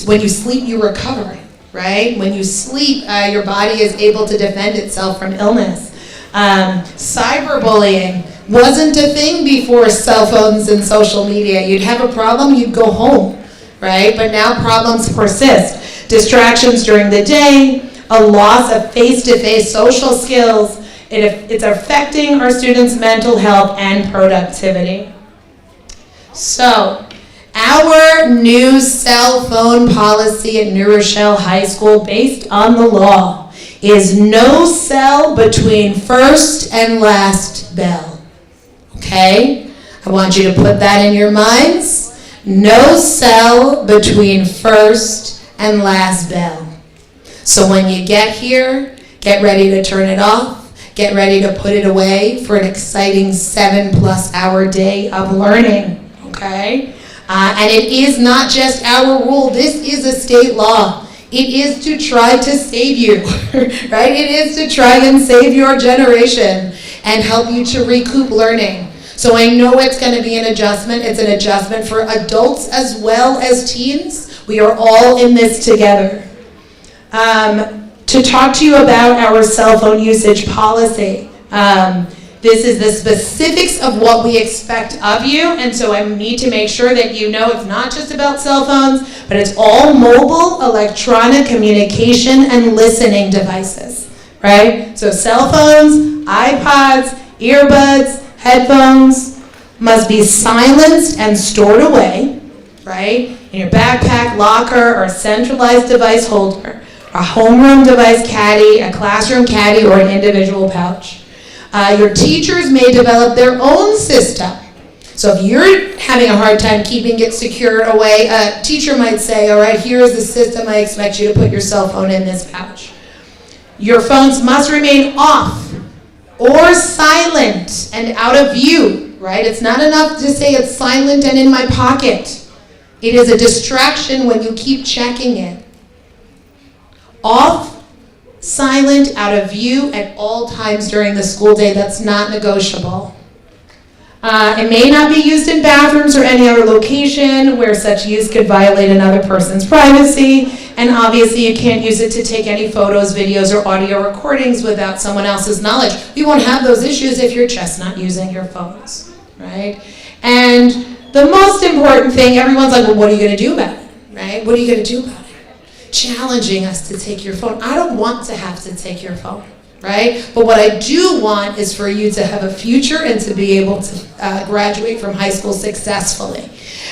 When you sleep, you recover, right? When you sleep, your body is able to defend itself from illness. Cyberbullying wasn't a thing before cell phones and social media. You'd have a problem, you'd go home, right? But now problems persist. Distractions during the day, a loss of face-to-face social skills. It's affecting our students' mental health and productivity. So, Our new cell phone policy at New Rochelle High School, based on the law, is no cell between first and last bell. Okay? I want you to put that in your minds. No cell between first and last bell. So when you get here, get ready to turn it off. Get ready to put it away for an exciting 7+ hour day of learning. Okay? And it is not just our rule. This is a state law. It is to try to save you, right? It is to try and save your generation and help you to recoup learning. So I know it's going to be an adjustment. It's an adjustment for adults as well as teens. We are all in this together. To talk to you about our cell phone usage policy. This is the specifics of what we expect of you, and so I need to make sure that you know it's not just about cell phones, but it's all mobile, electronic communication, and listening devices, right? So cell phones, iPods, earbuds, headphones must be silenced and stored away, right? In your backpack, locker, or centralized device holder, a homeroom device caddy, a classroom caddy, or an individual pouch. Your teachers may develop their own system. So if you're having a hard time keeping it secure away, a teacher might say, all right, here's the system. I expect you to put your cell phone in this pouch. Your phones must remain off or silent and out of view, right? It's not enough to say it's silent and in my pocket. It is a distraction when you keep checking it. Off, silent, out of view at all times during the school day. That's not negotiable. It may not be used in bathrooms or any other location where such use could violate another person's privacy. And obviously you can't use it to take any photos, videos, or audio recordings without someone else's knowledge. We won't have those issues if you're just not using your phones, right? And the most important thing, everyone's like, well, what are you going to do about it, right? What are you going to do about it? Challenging us to take your phone. I don't want to have to take your phone, right? But what I do want is for you to have a future and to be able to graduate from high school successfully.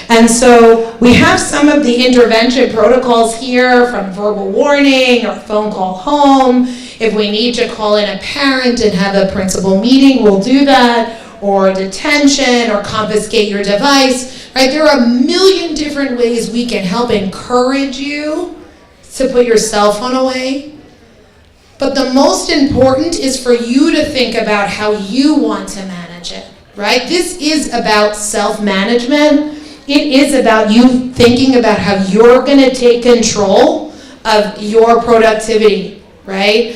And so we have some of the intervention protocols here, from verbal warning or phone call home. If we need to call in a parent and have a principal meeting, we'll do that, or detention, or confiscate your device, right? There are a million different ways we can help encourage you to put your cell phone away. But the most important is for you to think about how you want to manage it, right? This is about self-management. It is about you thinking about how you're going to take control of your productivity, right?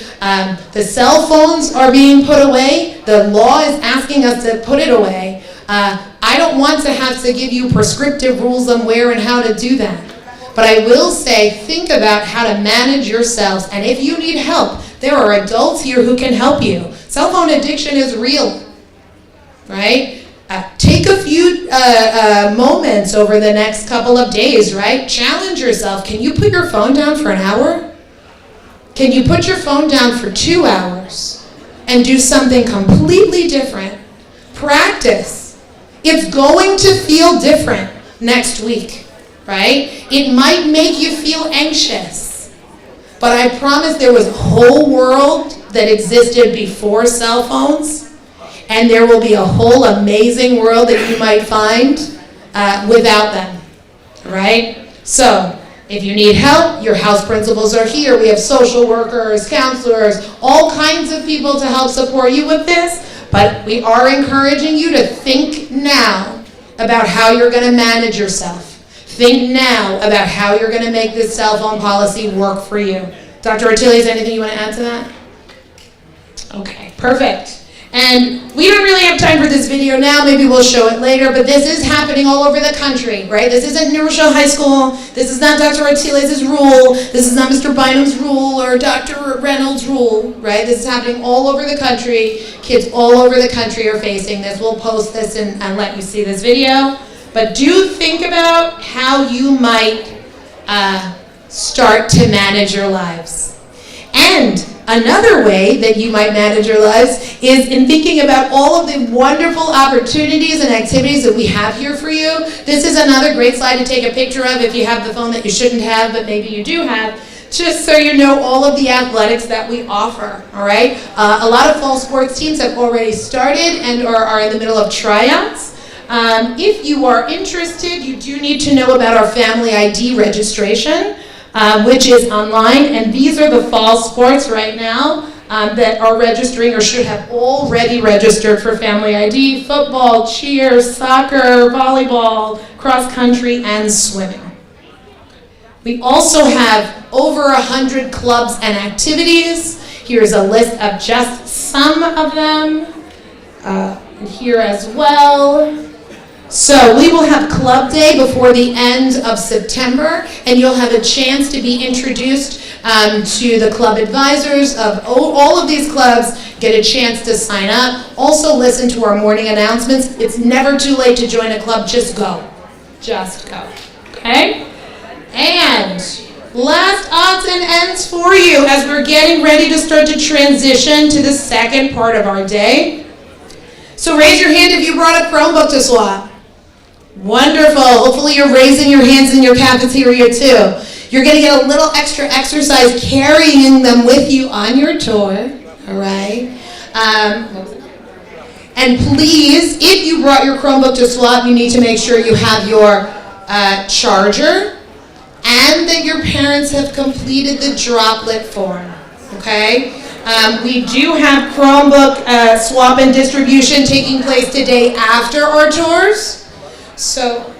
The cell phones are being put away. The law is asking us to put it away. I don't want to have to give you prescriptive rules on where and how to do that. But I will say, think about how to manage yourselves. And if you need help, there are adults here who can help you. Cell phone addiction is real, right? Take a few moments over the next couple of days, right? Challenge yourself. Can you put your phone down for an hour? Can you put your phone down for 2 hours and do something completely different? Practice. It's going to feel different next week. Right? It might make you feel anxious, but I promise there was a whole world that existed before cell phones, and there will be a whole amazing world that you might find without them, right? So, if you need help, your house principals are here. We have social workers, counselors, all kinds of people to help support you with this, but we are encouraging you to think now about how you're going to manage yourself. Think now about how you're going to make this cell phone policy work for you. Dr. Ortiz, is there anything you want to add to that? Okay, perfect. And we don't really have time for this video now. Maybe we'll show it later. But this is happening all over the country, right? This isn't New Rochelle High School. This is not Dr. Ortiz's rule. This is not Mr. Bynum's rule or Dr. Reynolds' rule, right? This is happening all over the country. Kids all over the country are facing this. We'll post this and let you see this video. But do think about how you might start to manage your lives. And Another way that you might manage your lives is in thinking about all of the wonderful opportunities and activities that we have here for you. This is another great slide to take a picture of if you have the phone that you shouldn't have, but maybe you do have, just so you know all of the athletics that we offer, all right? A lot of fall sports teams have already started and are in the middle of tryouts. If you are interested, you do need to know about our Family ID registration, which is online, and these are the fall sports right now that are registering or should have already registered for Family ID: football, cheer, soccer, volleyball, cross country, and swimming. We also have over 100 clubs and activities. Here's a list of just some of them, here as well. So we will have Club Day before the end of September, and you'll have a chance to be introduced to the club advisors of all of these clubs, get a chance to sign up. Also listen to our morning announcements. It's never too late to join a club, just go. Just go, okay? And last odds and ends for you as we're getting ready to start to transition to the second part of our day. So raise your hand if you brought a Chromebook to swap. Wonderful. Hopefully you're raising your hands in your cafeteria too. You're going to get a little extra exercise carrying them with you on your tour. All right. And please, if you brought your Chromebook to swap, you need to make sure you have your charger and that your parents have completed the droplet form. Okay. We do have Chromebook swap and distribution taking place today after our tours. So,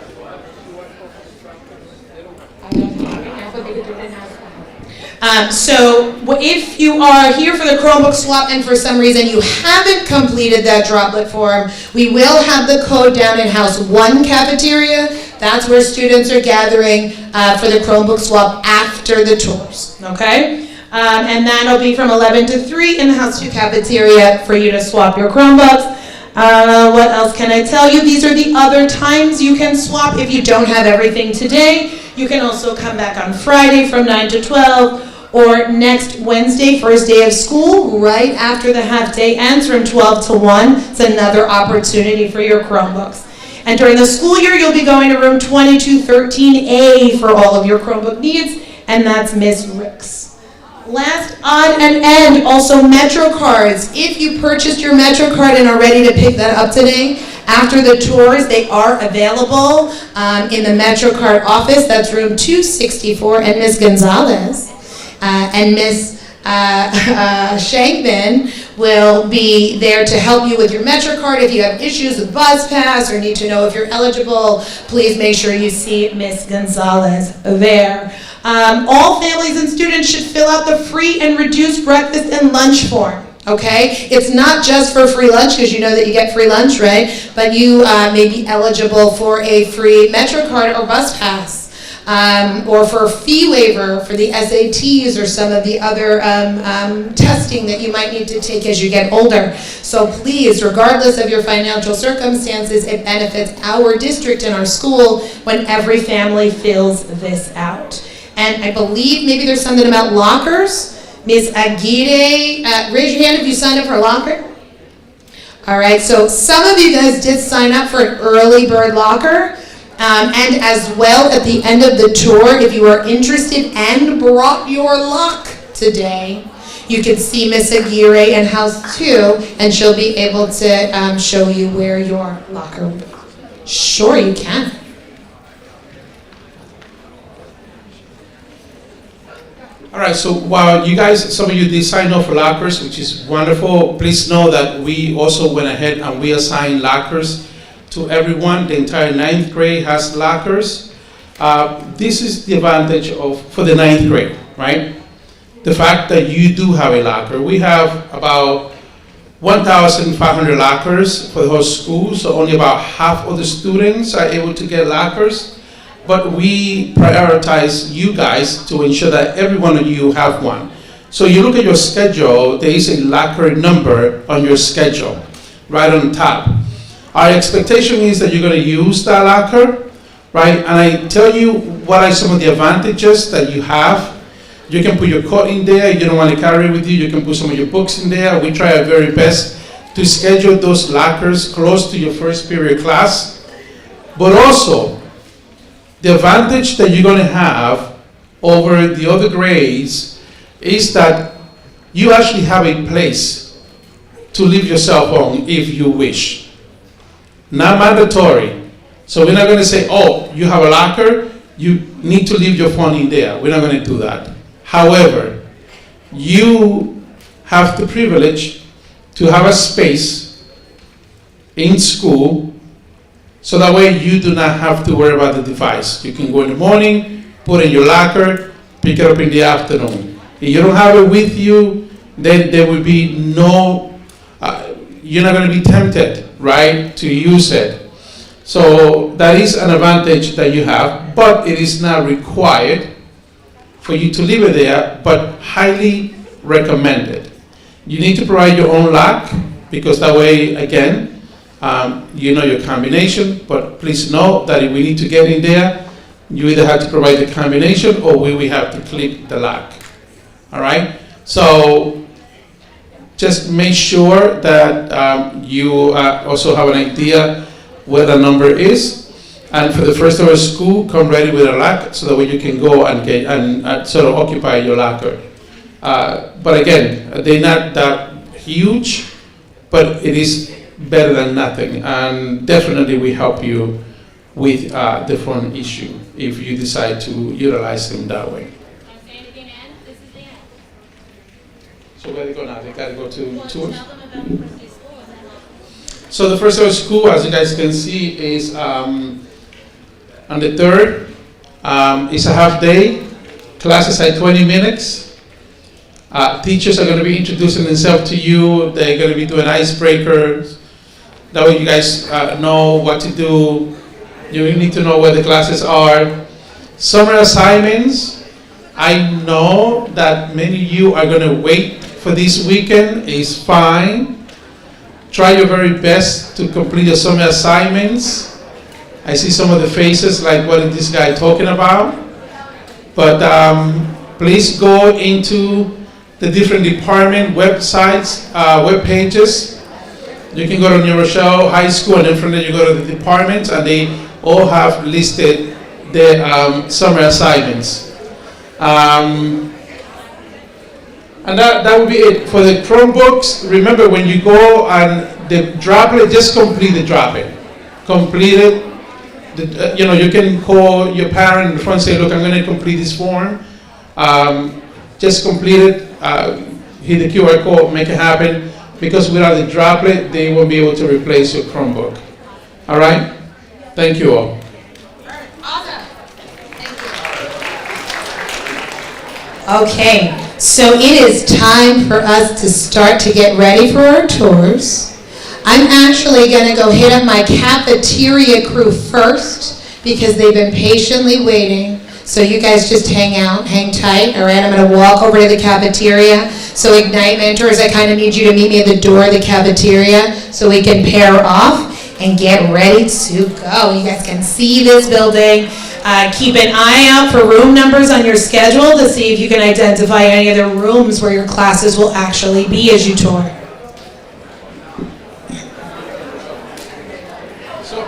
if you are here for the Chromebook swap and for some reason you haven't completed that droplet form, we will have the code down in House 1 cafeteria. That's where students are gathering for the Chromebook swap after the tours, okay? And that'll be from 11 to 3 in the House 2 cafeteria for you to swap your Chromebooks. What else can I tell you? These are the other times you can swap if you don't have everything today. You can also come back on Friday from 9 to 12 or next Wednesday, first day of school, right after the half day ends from 12 to 1. It's another opportunity for your Chromebooks. And during the school year, you'll be going to room 2213A for all of your Chromebook needs, and that's Miss Ricks. Last odd and end, also Metro cards. If you purchased your Metro card and are ready to pick that up today, after the tours, they are available in the Metro card office. That's room 264, and Miss Gonzalez and Miss Shankman will be there to help you with your Metro card. If you have issues with Buzz Pass or need to know if you're eligible, please make sure you see Miss Gonzalez there. All families and students should fill out the free and reduced breakfast and lunch form, okay? It's not just for free lunch, because you know that you get free lunch, right? But you may be eligible for a free Metro card or bus pass, or for a fee waiver for the SATs or some of the other testing that you might need to take as you get older. So please, regardless of your financial circumstances, it benefits our district and our school when every family fills this out. And I believe maybe there's something about lockers. Ms. Aguirre, raise your hand if you signed up for a locker. All right, so some of you guys did sign up for an early bird locker. And as well, at the end of the tour, if you are interested and brought your lock today, you can see Ms. Aguirre in House 2, and she'll be able to show you where your locker will be. Sure, you can. All right, so while you guys, some of you did sign up for lockers, which is wonderful, please know that we also went ahead and we assigned lockers to everyone. The entire 9th grade has lockers. This is the advantage for the 9th grade, right? The fact that you do have a locker. We have about 1,500 lockers for the whole school, so only about half of the students are able to get lockers. But we prioritize you guys to ensure that every one of you have one. So you look at your schedule, there is a locker number on your schedule, right on top. Our expectation is that you're going to use that locker, right? And I tell you what are some of the advantages that you have. You can put your coat in there. You don't want to carry it with you. You can put some of your books in there. We try our very best to schedule those lockers close to your first period class. But also, the advantage that you're going to have over the other grades is that you actually have a place to leave your cell phone if you wish. Not mandatory. So we're not going to say, oh, you have a locker, you need to leave your phone in there. We're not going to do that. However, you have the privilege to have a space in school so that way you do not have to worry about the device. You can go in the morning, put it in your locker, pick it up in the afternoon. If you don't have it with you, then there will be no, you're not going to be tempted, right, to use it. So that is an advantage that you have, but it is not required for you to leave it there, but highly recommended. You need to provide your own lock, because that way, again, you know your combination, but please know that if we need to get in there, you either have to provide the combination or we will have to click the lock. All right? So just make sure that you also have an idea where the number is. And for the first hour of school, come ready with a lock so that way you can go and get and sort of occupy your locker. But again, they're not that huge, but it is better than nothing. And definitely we help you with the phone issue if you decide to utilize them that way. Say anything, Ann? This is the end. So where they go now? They gotta go to Well, tours? tell them about the first day of school and then So the first day of school, as you guys can see, is on the 3rd. It's a half day. Classes are 20 minutes. Teachers are going to be introducing themselves to you. They're going to be doing icebreakers. That way you guys know what to do. You need to know where the classes are. Summer assignments. I know that many of you are going to wait for this weekend. It's fine. Try your very best to complete your summer assignments. I see some of the faces like, what is this guy talking about? But please go into the different department websites, web pages. You can go to New Rochelle High School, and then from there you go to the departments, and they all have listed their summer assignments. And that would be it. For the Chromebooks, remember when you go and the droplet, just complete the droplet. Complete it. You can call your parent in the front and say, look, I'm going to complete this form. Just complete it, hit the QR code, make it happen. Because without the droplet, they won't be able to replace your Chromebook. All right? Thank you all. awesome. Thank you. Okay, so it is time for us to start to get ready for our tours. I'm actually going to go hit up my cafeteria crew first because they've been patiently waiting. So you guys just hang out, hang tight. All right, I'm going to walk over to the cafeteria. So Ignite Mentors, I kind of need you to meet me at the door of the cafeteria so we can pair off and get ready to go. You guys can see this building. Keep an eye out for room numbers on your schedule to see if you can identify any other rooms where your classes will actually be as you tour. So